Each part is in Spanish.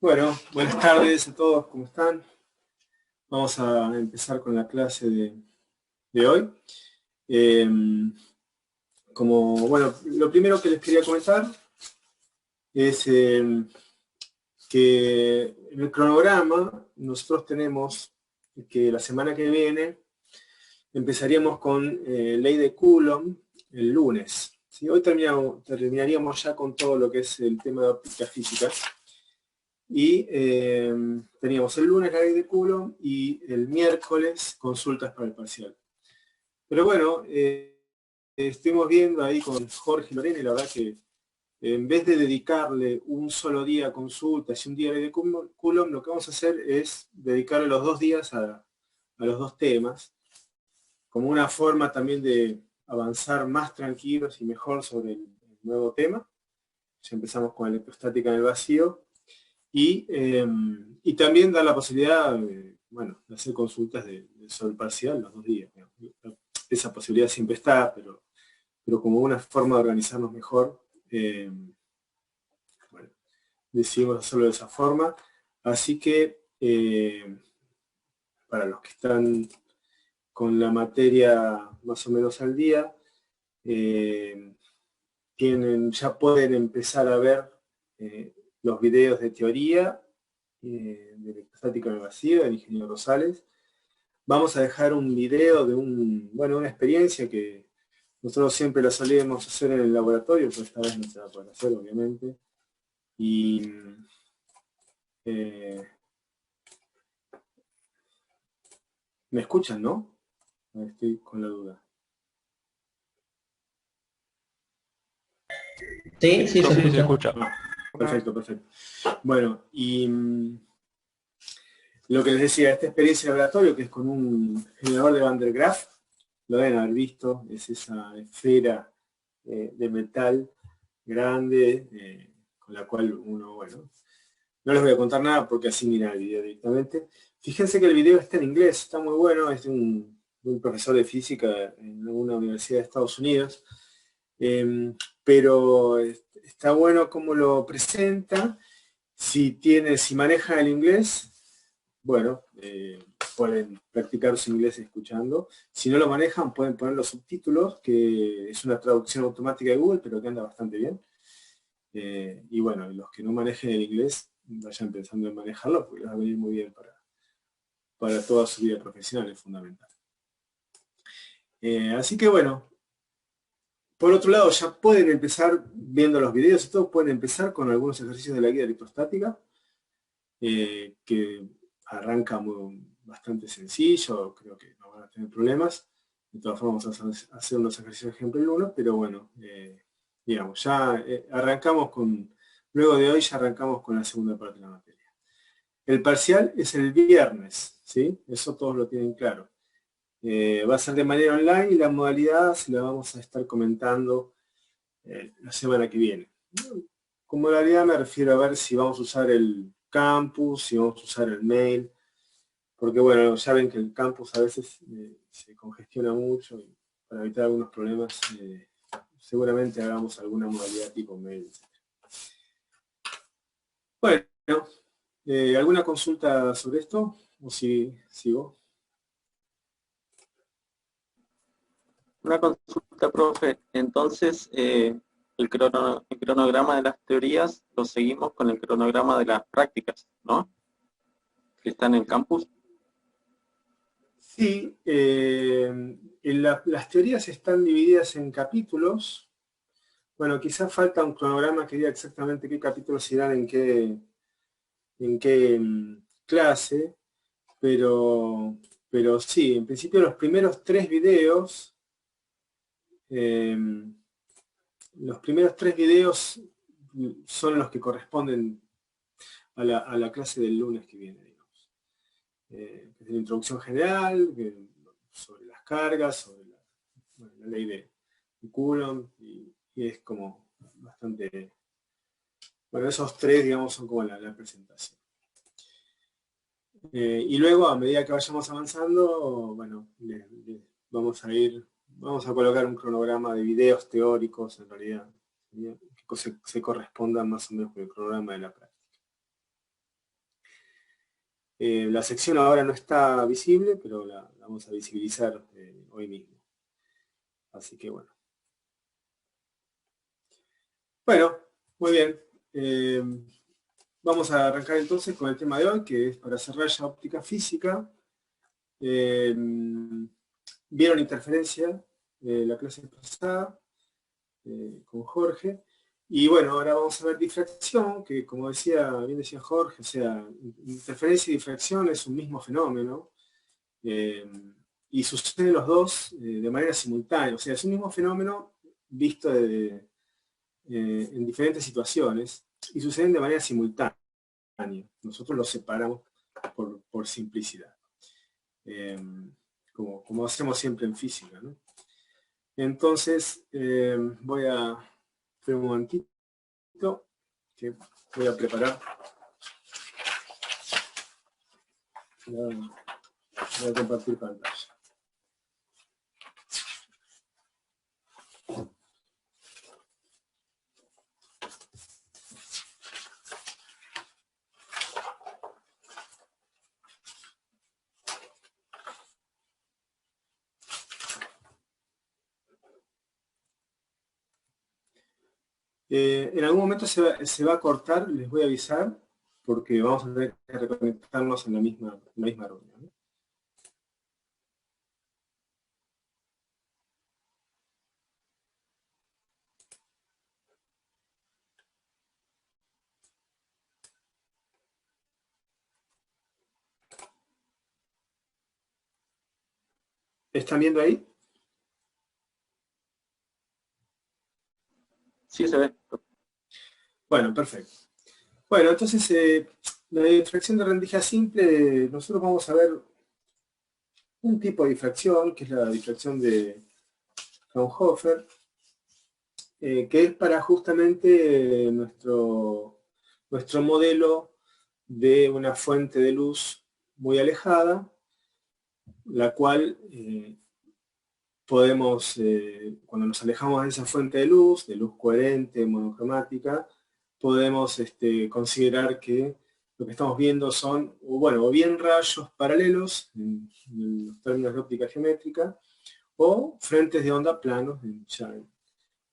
Bueno, buenas tardes a todos, ¿cómo están? Vamos a empezar con la clase de hoy. Eh, lo primero que les quería comentar es que en el cronograma nosotros tenemos que la semana que viene empezaríamos con ley de Coulomb el lunes. ¿Sí? Hoy terminaríamos ya con todo lo que es el tema de óptica física. Y teníamos el lunes la ley de Coulomb y el miércoles consultas para el parcial. Pero bueno, estuvimos viendo ahí con Jorge y Lorena y la verdad que en vez de dedicarle un solo día a consultas y un día a ley de Coulomb, lo que vamos a hacer es dedicarle los 2 días a los 2 temas, como una forma también de avanzar más tranquilos y mejor sobre el nuevo tema. Ya empezamos con electrostática en el vacío. Y también da la posibilidad de hacer consultas sobre el parcial los 2 días. Esa posibilidad siempre está, pero como una forma de organizarnos mejor, decidimos hacerlo de esa forma. Así que para los que están con la materia más o menos al día, ya pueden empezar a ver los videos de teoría de electrostática en el vacío, del ingeniero Rosales. Vamos a dejar un video de una experiencia que nosotros siempre la solíamos hacer en el laboratorio, pero esta vez no se va a poder hacer, obviamente. Y ¿me escuchan, no? Estoy con la duda. Sí, sí, se escucha. Perfecto. Bueno, y lo que les decía, esta experiencia de laboratorio, que es con un generador de Van der Graaf, lo deben haber visto, es esa esfera de metal grande, con la cual uno, no les voy a contar nada porque así mira el video directamente. Fíjense que el video está en inglés, está muy bueno, es de un profesor de física en una universidad de Estados Unidos, pero está bueno cómo lo presenta. Si maneja el inglés, pueden practicar su inglés escuchando. Si no lo manejan, pueden poner los subtítulos, que es una traducción automática de Google, pero que anda bastante bien. Y los que no manejen el inglés, vayan pensando en manejarlo, porque les va a venir muy bien para toda su vida profesional, es fundamental. Así que por otro lado, ya pueden empezar viendo los videos y todo, pueden empezar con algunos ejercicios de la guía electrostática, que arranca bastante sencillo, creo que no van a tener problemas. De todas formas vamos a hacer unos ejercicios de ejemplo el 1, pero digamos, ya arrancamos luego de hoy ya arrancamos con la segunda parte de la materia. El parcial es el viernes, ¿sí? Eso todos lo tienen claro. Va a ser de manera online y la modalidad se la vamos a estar comentando la semana que viene. Con modalidad me refiero a ver si vamos a usar el campus, si vamos a usar el mail, porque ya ven que el campus a veces se congestiona mucho y para evitar algunos problemas seguramente hagamos alguna modalidad tipo mail, etc. Bueno, ¿alguna consulta sobre esto? ¿O si sigo? Una consulta, profe. Entonces, el cronograma de las teorías lo seguimos con el cronograma de las prácticas, ¿no? Que están en el campus. Sí, las teorías están divididas en capítulos. Bueno, quizás falta un cronograma que diga exactamente qué capítulos irán en qué clase, pero sí, en principio los primeros 3 videos, son los que corresponden a la clase del lunes que viene, digamos. Es la introducción general, sobre las cargas, sobre la ley de Coulomb, y es como bastante... esos 3, digamos, son como la presentación. Y luego, a medida que vayamos avanzando, vamos a colocar un cronograma de videos teóricos, en realidad, que se correspondan más o menos con el cronograma de la práctica. La sección ahora no está visible, pero la vamos a visibilizar hoy mismo. Así que bueno. Bueno, muy bien. Vamos a arrancar entonces con el tema de hoy, que es para cerrar ya óptica física. Vieron interferencia la clase pasada con Jorge. Y bueno, ahora vamos a ver difracción, que como bien decía Jorge, o sea, interferencia y difracción es un mismo fenómeno. Y suceden los dos de manera simultánea. O sea, es un mismo fenómeno visto en diferentes situaciones y suceden de manera simultánea. Nosotros los separamos por simplicidad. Como hacemos siempre en física, ¿no? Entonces, voy a hacer un momentito que voy a preparar. Voy a compartir pantalla. En algún momento se va a cortar, les voy a avisar, porque vamos a tener que reconectarnos en la misma reunión, ¿no? ¿Están viendo ahí? Sí, se ve. Bueno, perfecto. Bueno, entonces la difracción de rendija simple, nosotros vamos a ver un tipo de difracción, que es la difracción de Fraunhofer, que es para justamente nuestro modelo de una fuente de luz muy alejada, la cual podemos, cuando nos alejamos de esa fuente de luz coherente, monocromática, podemos considerar que lo que estamos viendo son, o bien rayos paralelos, en los términos de óptica geométrica, o frentes de onda planos, ya en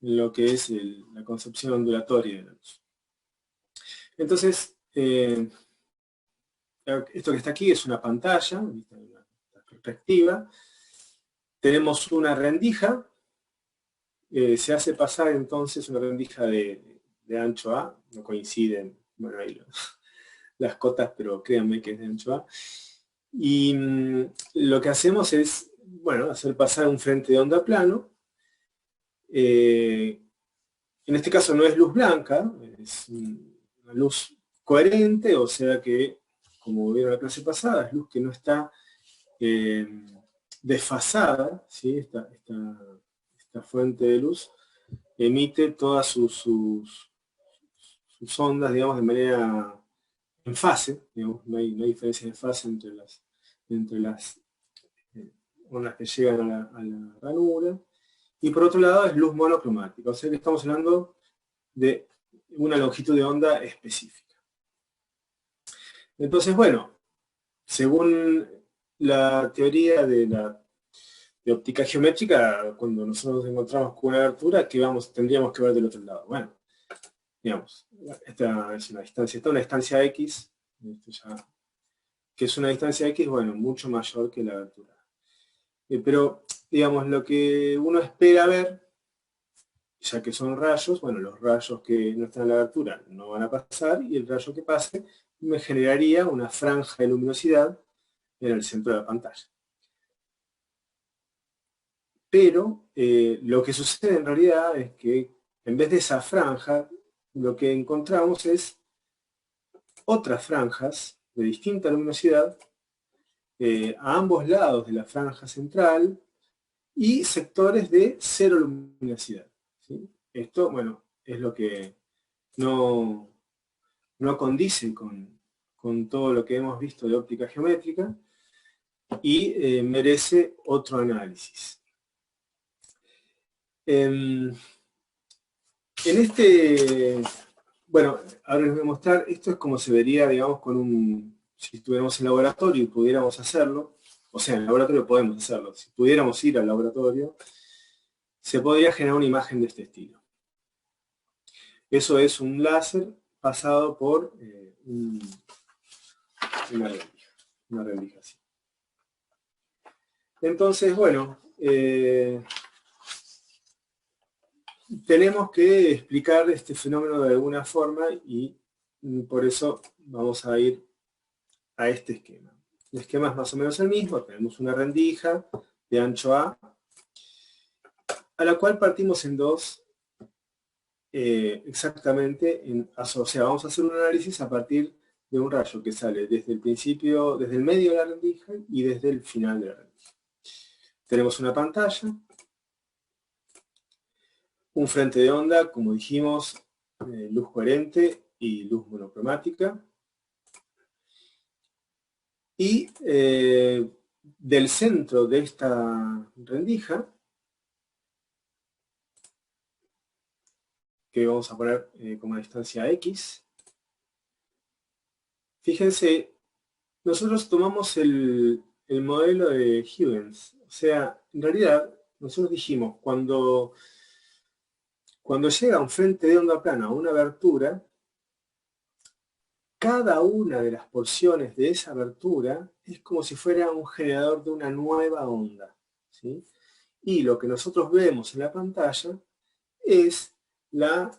lo que es la concepción ondulatoria de la luz. Entonces, esto que está aquí es una pantalla, una perspectiva. Tenemos una rendija. Se hace pasar entonces una rendija de ancho A, no coinciden, bueno, ahí las cotas, pero créanme que es de ancho A. Y lo que hacemos es, bueno, hacer pasar un frente de onda plano. En este caso no es luz blanca, es una luz coherente, o sea que, como vieron la clase pasada, es luz que no está desfasada, ¿sí? Esta fuente de luz emite todas sus ondas, digamos, de manera en fase, digamos, no hay diferencia de fase entre las ondas que llegan a la ranura. Y por otro lado es luz monocromática, o sea que estamos hablando de una longitud de onda específica. Entonces, bueno, según la teoría de óptica geométrica, cuando nosotros nos encontramos con una abertura, ¿qué tendríamos que ver del otro lado? Bueno, digamos, esta es una distancia, esta es una distancia X, que es una distancia X, bueno, mucho mayor que la abertura. Pero, digamos, lo que uno espera ver, ya que son rayos, bueno, los rayos que no están en la abertura no van a pasar, y el rayo que pase me generaría una franja de luminosidad en el centro de la pantalla. Pero lo que sucede en realidad es que en vez de esa franja, lo que encontramos es otras franjas de distinta luminosidad a ambos lados de la franja central y sectores de cero luminosidad, ¿sí? Esto, bueno, es lo que no condice con todo lo que hemos visto de óptica geométrica y merece otro análisis. En bueno, ahora les voy a mostrar, esto es como se vería, digamos, con un si estuviéramos en laboratorio y pudiéramos hacerlo, o sea, en el laboratorio podemos hacerlo, si pudiéramos ir al laboratorio, se podría generar una imagen de este estilo. Eso es un láser pasado por una rendija así. Entonces, bueno, tenemos que explicar este fenómeno de alguna forma y por eso vamos a ir a este esquema. El esquema es más o menos el mismo, tenemos una rendija de ancho A, a la cual partimos en dos exactamente, o sea, vamos a hacer un análisis a partir de un rayo que sale desde el principio, desde el medio de la rendija y desde el final de la rendija. Tenemos una pantalla, un frente de onda, como dijimos, luz coherente y luz monocromática. Y del centro de esta rendija, que vamos a poner como distancia X, fíjense, nosotros tomamos el modelo de Huygens. O sea, en realidad, nosotros dijimos, cuando llega un frente de onda plana a una abertura, cada una de las porciones de esa abertura es como si fuera un generador de una nueva onda, ¿sí? Y lo que nosotros vemos en la pantalla es la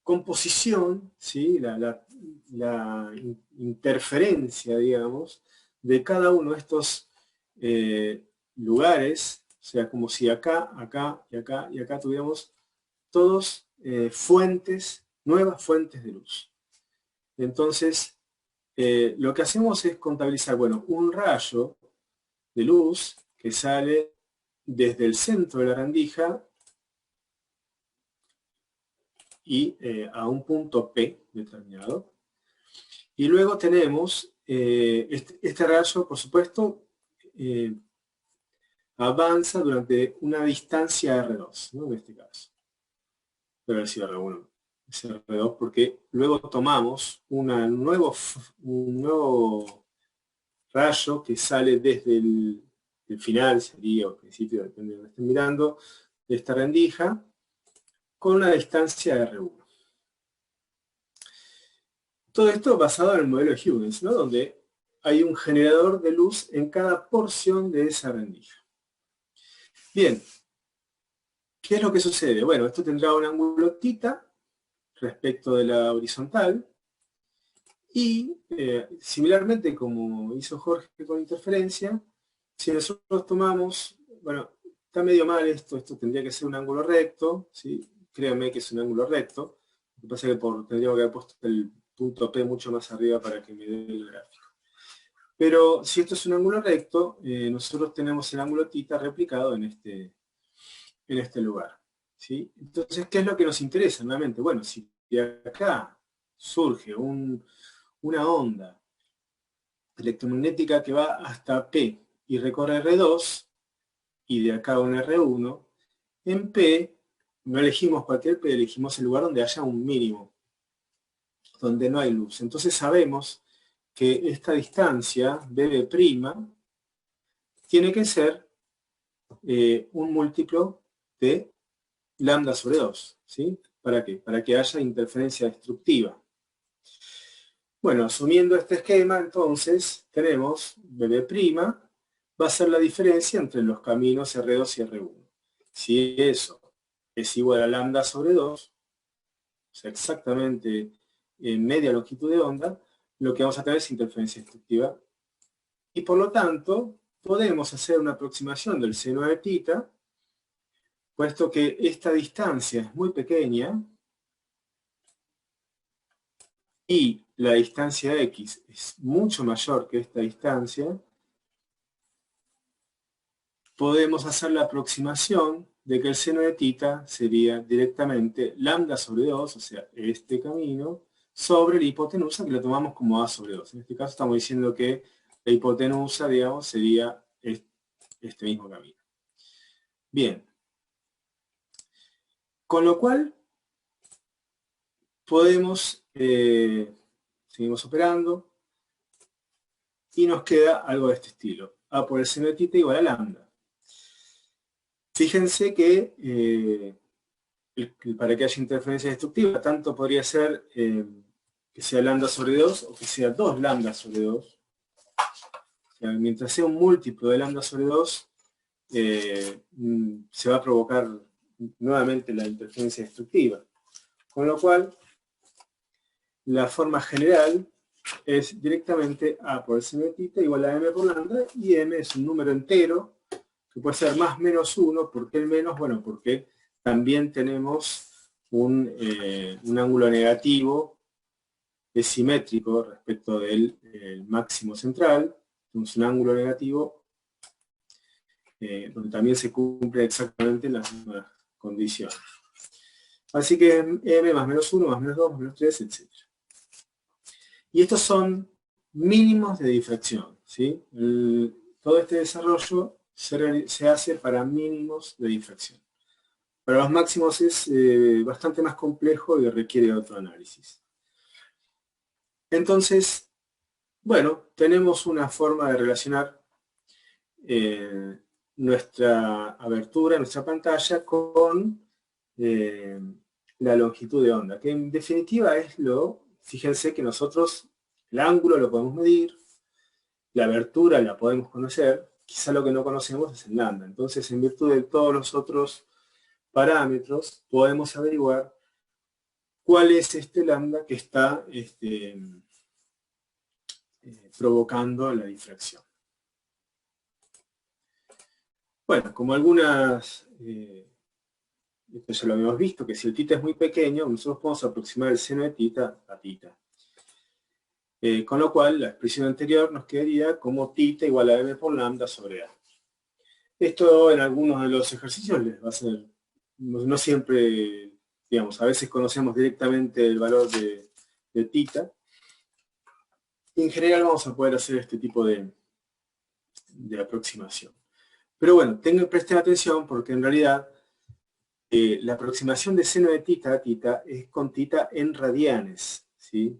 composición, ¿sí? la interferencia, digamos, de cada uno de estos lugares, o sea, como si acá, acá y acá y acá tuviéramos todos nuevas fuentes de luz. Entonces, lo que hacemos es contabilizar, bueno, un rayo de luz que sale desde el centro de la rendija y a un punto P determinado. Y luego tenemos este rayo, por supuesto, avanza durante una distancia R2, ¿no? En este caso. Debe haber sido R1, es R2, porque luego tomamos un nuevo rayo que sale desde el final, sería, o el principio, depende de donde estén mirando, de esta rendija, con una distancia de R1. Todo esto basado en el modelo de Huygens, ¿no? Donde hay un generador de luz en cada porción de esa rendija. Bien, ¿qué es lo que sucede? Bueno, esto tendrá un ángulo θ respecto de la horizontal y similarmente como hizo Jorge con interferencia, si nosotros tomamos, bueno, está medio mal esto tendría que ser un ángulo recto, ¿sí? Créanme que es un ángulo recto, lo que pasa es que tendríamos que haber puesto el punto P mucho más arriba para que me dé el gráfico. Pero si esto es un ángulo recto, nosotros tenemos el ángulo θ replicado en este lugar, ¿sí? Entonces, ¿qué es lo que nos interesa nuevamente? Bueno, si de acá surge una onda electromagnética que va hasta P y recorre R2, y de acá un R1, en P no elegimos cualquier P, elegimos el lugar donde haya un mínimo, donde no hay luz. Entonces sabemos que esta distancia, BB', tiene que ser un múltiplo de lambda sobre 2, ¿sí? ¿Para qué? Para que haya interferencia destructiva. Bueno, asumiendo este esquema, entonces, tenemos BB', va a ser la diferencia entre los caminos R2 y R1. Si eso es igual a lambda sobre 2, o sea, exactamente en media longitud de onda, lo que vamos a tener es interferencia destructiva. Y por lo tanto, podemos hacer una aproximación del seno de θ, puesto que esta distancia es muy pequeña y la distancia X es mucho mayor que esta distancia, podemos hacer la aproximación de que el seno de θ sería directamente lambda sobre 2, o sea, este camino, sobre la hipotenusa, que lo tomamos como A sobre 2. En este caso estamos diciendo que la hipotenusa, digamos, sería este mismo camino. Bien. Con lo cual, podemos seguimos operando, y nos queda algo de este estilo. A por el seno de tita igual a lambda. Fíjense que para que haya interferencia destructiva, tanto podría ser que sea lambda sobre 2 o que sea 2 lambda sobre 2. O sea, mientras sea un múltiplo de lambda sobre 2, se va a provocar nuevamente la interferencia destructiva. Con lo cual, la forma general es directamente A por el seno de tita igual a M por lambda, y M es un número entero que puede ser más menos 1. ¿Por qué el menos? Bueno, porque también tenemos un ángulo negativo, es simétrico respecto del máximo central. Tenemos un ángulo negativo donde también se cumplen exactamente las mismas condiciones. Así que M más menos 1, más menos 2, más menos 3, etc. Y estos son mínimos de difracción, ¿sí? Todo este desarrollo se hace para mínimos de difracción. Para los máximos es bastante más complejo y requiere otro análisis. Entonces, bueno, tenemos una forma de relacionar nuestra abertura, nuestra pantalla, con la longitud de onda, que en definitiva es fíjense que nosotros el ángulo lo podemos medir, la abertura la podemos conocer, quizá lo que no conocemos es el lambda. Entonces, en virtud de todos los otros parámetros, podemos averiguar cuál es este lambda que está provocando la difracción. Bueno, como algunas, esto ya lo habíamos visto, que si el tita es muy pequeño, nosotros podemos aproximar el seno de tita a tita. Con lo cual, la expresión anterior nos quedaría como tita igual a m por lambda sobre a. Esto en algunos de los ejercicios les va a ser, no siempre, digamos, a veces conocemos directamente el valor de tita. En general vamos a poder hacer este tipo de aproximación. Pero bueno, presten atención porque en realidad la aproximación de seno de tita a tita es con tita en radianes, ¿sí?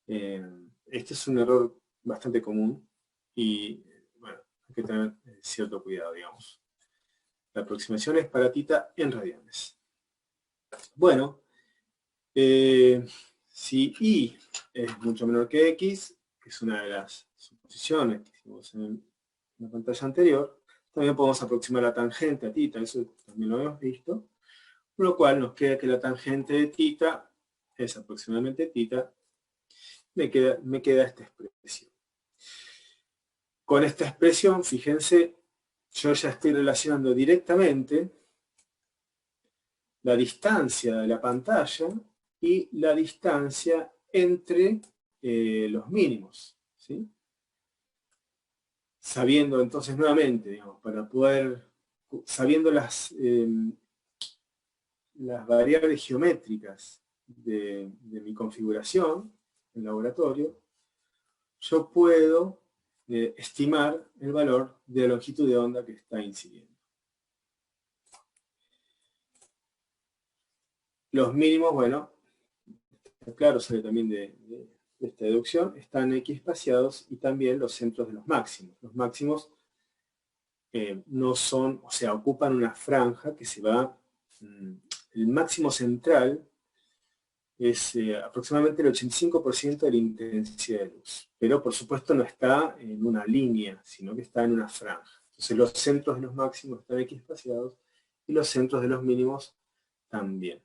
Este es un error bastante común y bueno, hay que tener cierto cuidado, digamos. La aproximación es para tita en radianes. Bueno, si y es mucho menor que x, que es una de las suposiciones que hicimos en la pantalla anterior, también podemos aproximar la tangente a tita, eso también lo hemos visto, con lo cual nos queda que la tangente de tita es aproximadamente tita. Me queda esta expresión. Con esta expresión, fíjense, yo ya estoy relacionando directamente la distancia de la pantalla y la distancia entre los mínimos, ¿sí? Sabiendo entonces nuevamente, digamos, sabiendo las variables geométricas de mi configuración en laboratorio, yo puedo estimar el valor de la longitud de onda que está incidiendo. Los mínimos, bueno, claro, sale también de esta deducción, están X espaciados, y también los centros de los máximos. Los máximos no son, o sea, ocupan una franja que se va, el máximo central es aproximadamente el 85% de la intensidad de luz. Pero por supuesto no está en una línea, sino que está en una franja. Entonces los centros de los máximos están X espaciados y los centros de los mínimos también.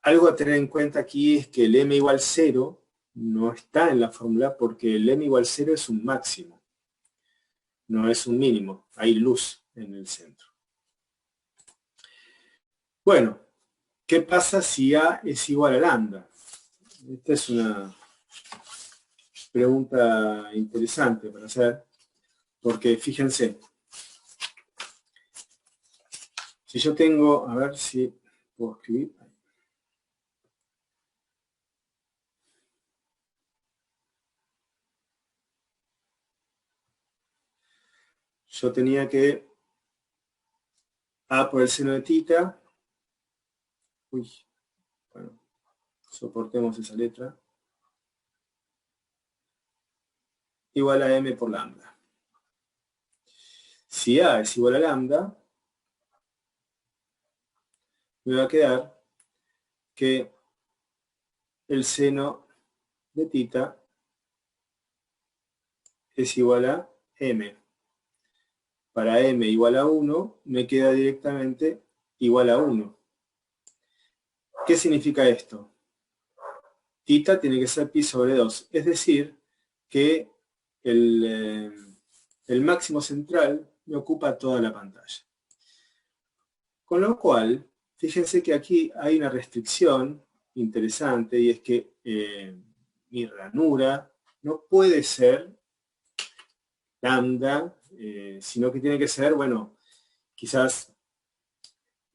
Algo a tener en cuenta aquí es que el m igual 0 no está en la fórmula porque el m igual 0 es un máximo, no es un mínimo. Hay luz en el centro. Bueno, ¿qué pasa si A es igual a lambda? Esta es una pregunta interesante para hacer, porque fíjense, si yo tengo, a ver si puedo escribir. Yo tenía que A por el seno de tita, uy, bueno, soportemos esa letra. igual a m por lambda. Si a es igual a lambda, me va a quedar que el seno de tita es igual a m. Para m igual a 1, me queda directamente igual a 1. ¿Qué significa esto? Tita tiene que ser pi sobre 2, es decir, que el máximo central me ocupa toda la pantalla. Con lo cual, fíjense que aquí hay una restricción interesante, y es que mi ranura no puede ser lambda, sino que tiene que ser, bueno, quizás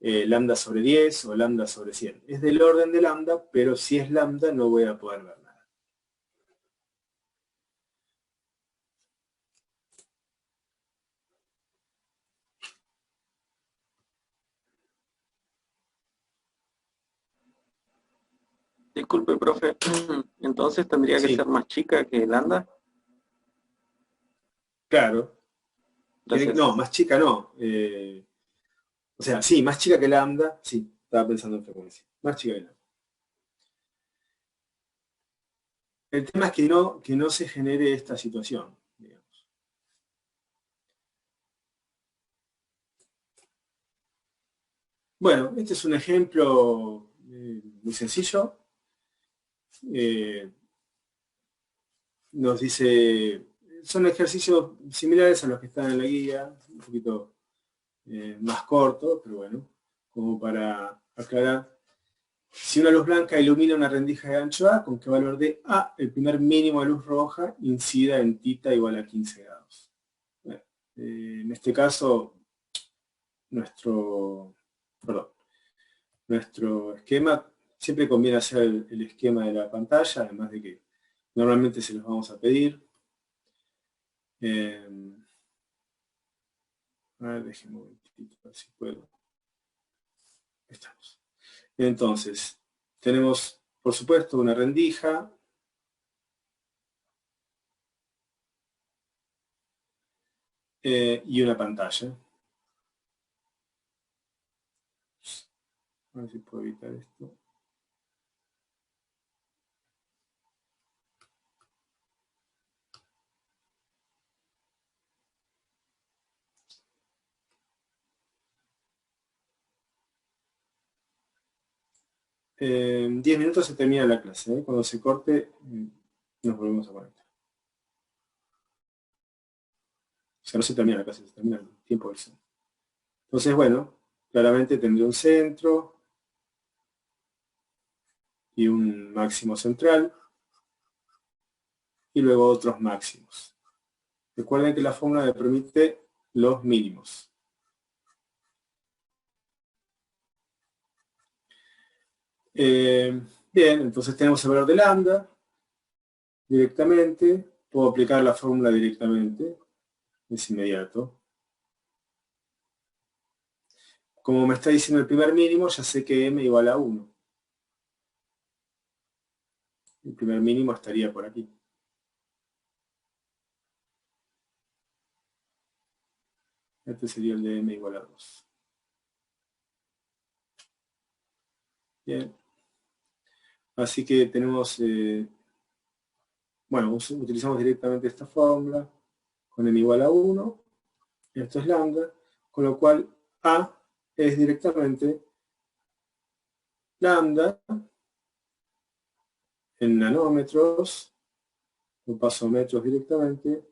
lambda sobre 10 o lambda sobre 100. Es del orden de lambda, pero si es lambda no voy a poder ver nada. Disculpe, profe. Entonces tendría que Sí, ser más chica que lambda. claro. No, Gracias. más chica no. O sea, sí, más chica que lambda. Sí, estaba pensando en frecuencia. Más chica que lambda. El tema es que no se genere esta situación, digamos. Bueno, este es un ejemplo muy sencillo. Nos dice, son ejercicios similares a los que están en la guía, un poquito más corto, pero bueno, como para aclarar. Si una luz blanca ilumina una rendija de ancho A, ¿con qué valor de A el primer mínimo de luz roja incida en tita igual a 15 grados? Bueno, en este caso, nuestro esquema, siempre conviene hacer el esquema de la pantalla, además de que normalmente se los vamos a pedir. A ver, déjenme un momentito, a ver si puedo. Estamos. Entonces, tenemos, por supuesto, una rendija. Y una pantalla. A ver si puedo evitar esto. En 10 minutos se termina la clase, ¿eh? Cuando se corte, nos volvemos a conectar. O sea, no se termina la clase, se termina el tiempo del centro. Entonces, bueno, claramente tendré un centro y un máximo central, y luego otros máximos. Recuerden que la fórmula me permite los mínimos. Bien, entonces tenemos el valor de lambda directamente. Puedo aplicar la fórmula directamente. Es inmediato. Como me está diciendo el primer mínimo, ya sé que m igual a 1. El primer mínimo estaría por aquí. Este sería el de m igual a 2. Bien. Así que tenemos, bueno, utilizamos directamente esta fórmula con m igual a 1. Esto es lambda, con lo cual a es directamente lambda en nanómetros, lo paso a metros directamente,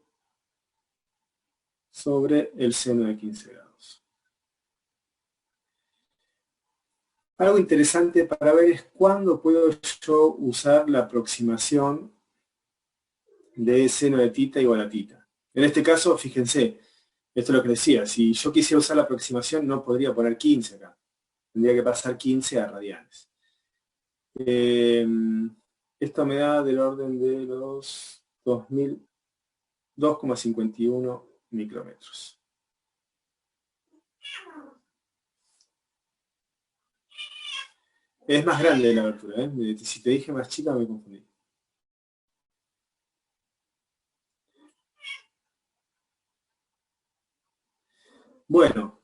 sobre el seno de 15 grados. Algo interesante para ver es cuándo puedo yo usar la aproximación de seno de tita igual a tita. En este caso, fíjense, esto es lo que decía, si yo quisiera usar la aproximación no podría poner 15 acá, tendría que pasar 15 a radianes. Esto me da del orden de los 2,51 micrómetros. Es más grande la abertura, ¿eh? Si te dije más chica me confundí. Bueno,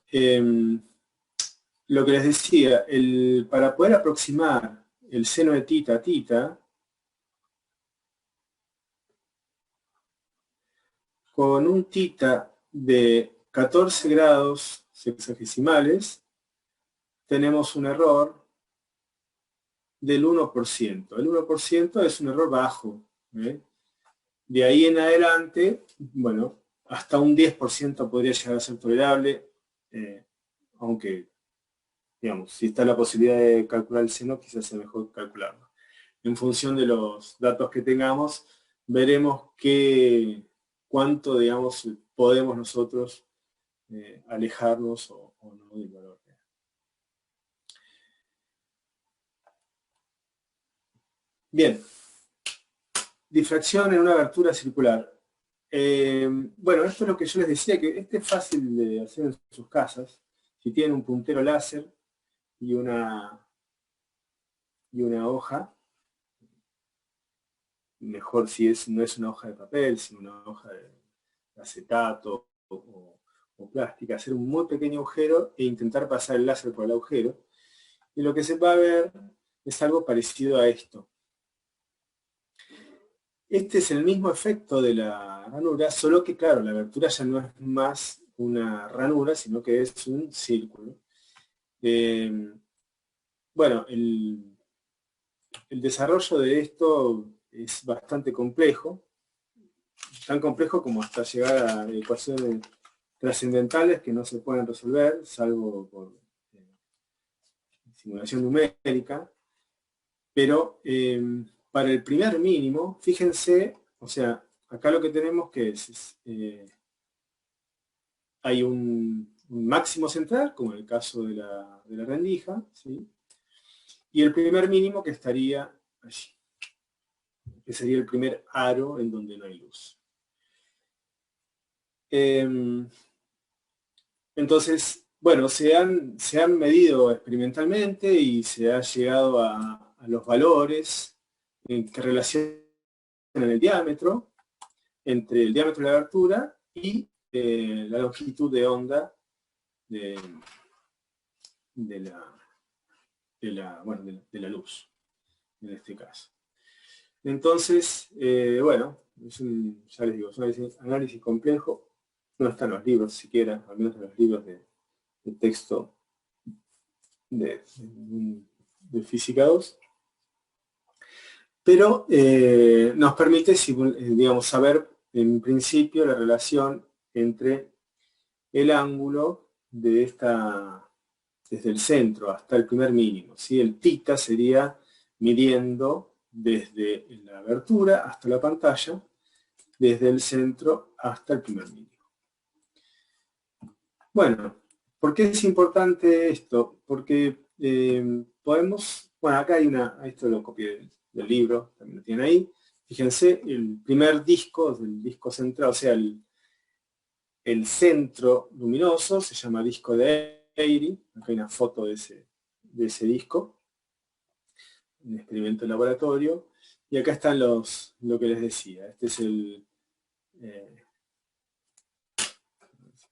lo que les decía, para poder aproximar el seno de tita a tita, con un tita de 14 grados sexagesimales, tenemos un error del 1%. El 1% es un error bajo. De ahí en adelante, bueno, hasta un 10% podría llegar a ser tolerable, aunque, digamos, si está la posibilidad de calcular el seno, quizás sea mejor calcularlo. En función de los datos que tengamos, veremos cuánto, digamos, podemos nosotros alejarnos o no del valor real. Bien, difracción en una abertura circular. Bueno, esto es lo que yo les decía, que este es fácil de hacer en sus casas. Si tienen un puntero láser y una hoja, mejor si no es una hoja de papel, sino una hoja de acetato o plástica, hacer un muy pequeño agujero e intentar pasar el láser por el agujero. Y lo que se va a ver es algo parecido a esto. Este es el mismo efecto de la ranura, solo que, claro, la abertura ya no es más una ranura, sino que es un círculo. Bueno, el desarrollo de esto es bastante complejo, tan complejo como hasta llegar a ecuaciones trascendentales que no se pueden resolver, salvo por simulación numérica, pero para el primer mínimo, fíjense, o sea, acá lo que tenemos que es hay un máximo central, como en el caso de la rendija, ¿sí? Y el primer mínimo que estaría allí, que sería el primer aro en donde no hay luz. Entonces, bueno, se han medido experimentalmente y se ha llegado a los valores que relacionan el diámetro entre el diámetro de la abertura y la longitud de onda de la luz, en este caso. Entonces, bueno, ya les digo, es un análisis complejo, no están los libros siquiera, al menos en los libros de texto de Física 2, pero nos permite, digamos, saber en principio la relación entre el ángulo de desde el centro hasta el primer mínimo, ¿sí? El tita sería midiendo desde la abertura hasta la pantalla, desde el centro hasta el primer mínimo. Bueno, ¿por qué es importante esto? Porque podemos, bueno, acá hay esto lo copié del libro, también lo tienen ahí. Fíjense, el primer disco, el disco central, o sea, el centro luminoso se llama disco de Airy. Acá hay una foto de ese disco, un experimento en laboratorio. Y acá están lo que les decía. Este es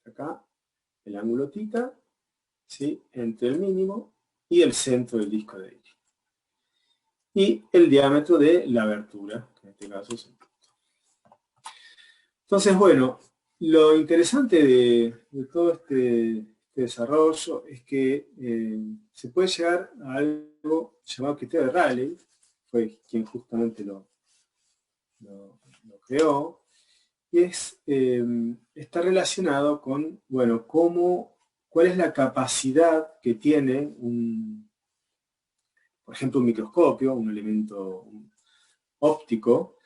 acá, el ángulo tita, ¿sí? Entre el mínimo y el centro del disco de Airy. Y el diámetro de la abertura, que en este caso es el punto. Entonces, bueno, lo interesante de todo este desarrollo es que se puede llegar a algo llamado criterio de Rayleigh, fue quien justamente lo creó, y está relacionado con, bueno, cuál es la capacidad que tiene por ejemplo, un microscopio, un elemento óptico,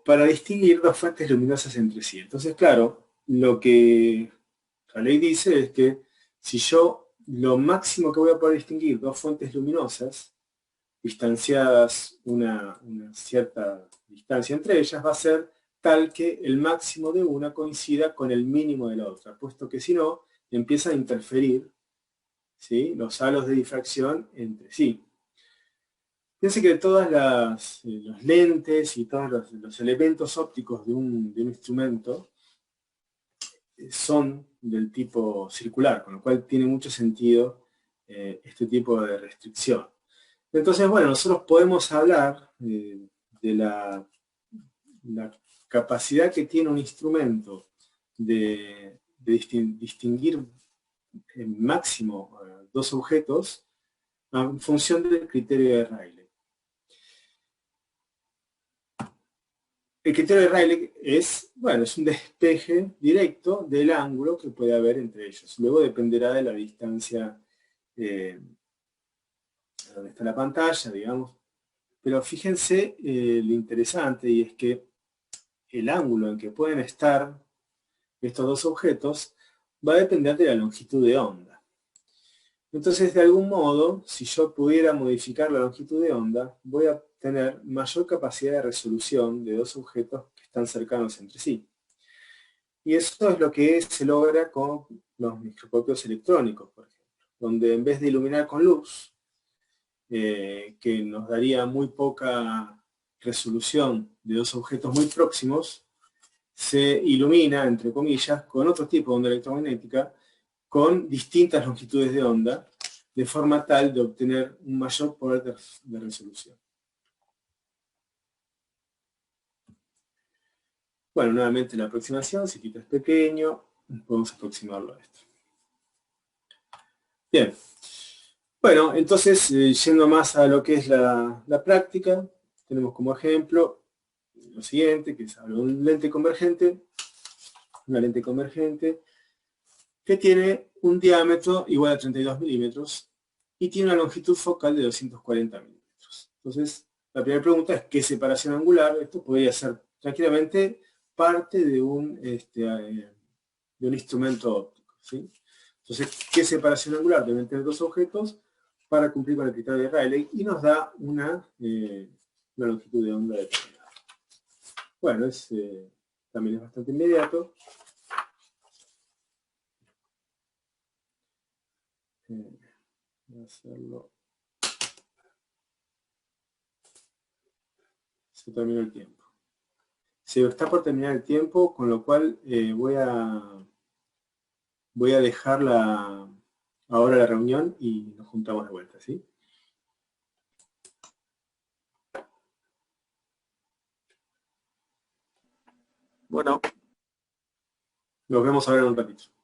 para distinguir dos fuentes luminosas entre sí. Entonces, claro, lo que la ley dice es que si yo lo máximo que voy a poder distinguir dos fuentes luminosas, distanciadas una cierta distancia entre ellas, va a ser tal que el máximo de una coincida con el mínimo de la otra, puesto que si no, empiezan a interferir, ¿sí?, los halos de difracción entre sí. Fíjense que todas los lentes y todos los elementos ópticos de un instrumento son del tipo circular, con lo cual tiene mucho sentido este tipo de restricción. Entonces, bueno, nosotros podemos hablar de la capacidad que tiene un instrumento de distinguir máximo dos objetos en función del criterio de Rayleigh. El criterio de Rayleigh es, bueno, es un despeje directo del ángulo que puede haber entre ellos. Luego dependerá de la distancia donde está la pantalla, digamos. Pero fíjense lo interesante, y es que el ángulo en que pueden estar estos dos objetos va a depender de la longitud de onda. Entonces, de algún modo, si yo pudiera modificar la longitud de onda, voy a tener mayor capacidad de resolución de dos objetos que están cercanos entre sí. Y eso es lo que se logra con los microscopios electrónicos, por ejemplo, donde en vez de iluminar con luz, que nos daría muy poca resolución de dos objetos muy próximos, se ilumina, entre comillas, con otro tipo de onda electromagnética, con distintas longitudes de onda, de forma tal de obtener un mayor poder de resolución. Bueno, nuevamente la aproximación, si θ es pequeño, podemos aproximarlo a esto. Bien. Bueno, entonces, yendo más a lo que es la práctica, tenemos como ejemplo lo siguiente, que es una lente convergente, que tiene un diámetro igual a 32 milímetros y tiene una longitud focal de 240 milímetros. Entonces, la primera pregunta es, ¿qué separación angular? Esto podría ser tranquilamente parte de un instrumento óptico, ¿sí? Entonces, ¿qué separación angular deben tener dos objetos para cumplir con el criterio de Rayleigh? Y nos da una longitud de onda determinada. Bueno, también es bastante inmediato. Voy a hacerlo. Se terminó el tiempo. Se está por terminar el tiempo, con lo cual voy a dejar ahora la reunión y nos juntamos de vuelta, ¿sí? Bueno. Nos vemos ahora en un ratito.